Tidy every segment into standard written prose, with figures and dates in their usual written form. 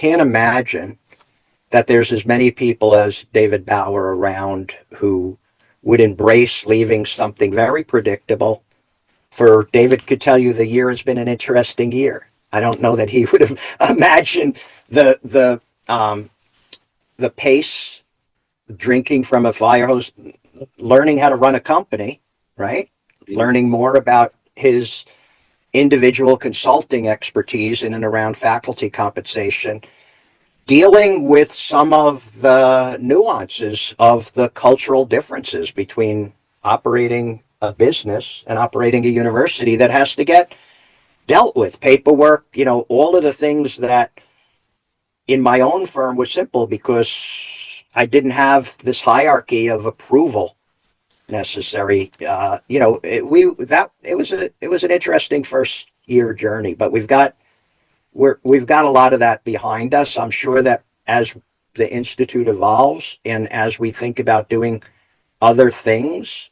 can't imagine that there's as many people as David Bauer around who would embrace leaving something very predictable. For David could tell you the year has been an interesting year. I don't know that he would have imagined the the pace, drinking from a fire hose, learning how to run a company, right? Learning more about his individual consulting expertise in and around faculty compensation, dealing with some of the nuances of the cultural differences between operating a business and operating a university that has to get dealt with. Paperwork, all of the things that in my own firm was simple because I didn't have this hierarchy of approval necessary. It was an interesting first year journey, but we've got a lot of that behind us. I'm sure that as the institute evolves and as we think about doing other things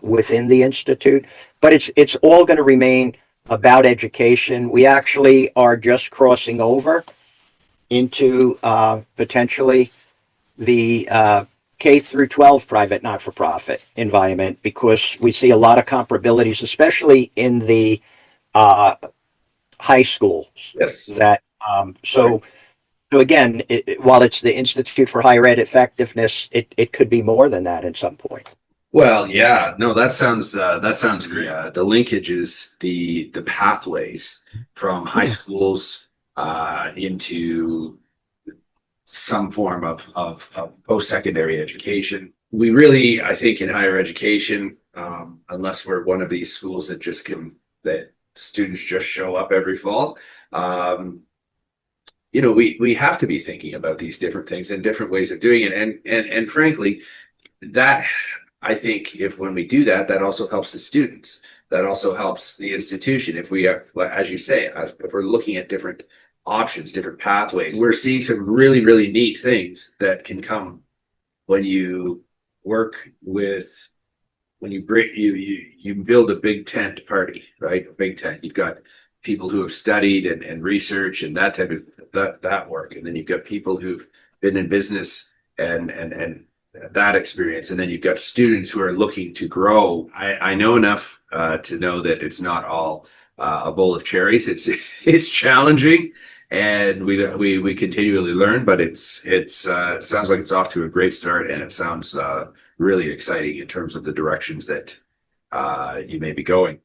within the institute, but it's all going to remain about education. We actually are just crossing over into potentially the K through 12 private not-for-profit environment because we see a lot of comparabilities, especially in the high schools. Yes. That so again, while it's the Institute for Higher Ed Effectiveness, it could be more than that at some point. Well, yeah, no, that sounds great. The linkages, the pathways from high schools into some form of post-secondary education. We really, I think, in higher education, unless we're one of these schools that students just show up every fall, we have to be thinking about these different things and different ways of doing it. And frankly, that I think when we do that, that also helps the students. That also helps the institution. If we are, as you say, if we're looking at different options, different pathways, we're seeing some really, really neat things that can come when you work with, when you bring, you build a big tent party, right? A big tent. You've got people who have studied and research and that type of that work. And then you've got people who've been in business and that experience. And then you've got students who are looking to grow. I know enough to know that it's not all a bowl of cherries. It's challenging, and we continually learn. But it sounds like it's off to a great start, and it sounds really exciting in terms of the directions that you may be going.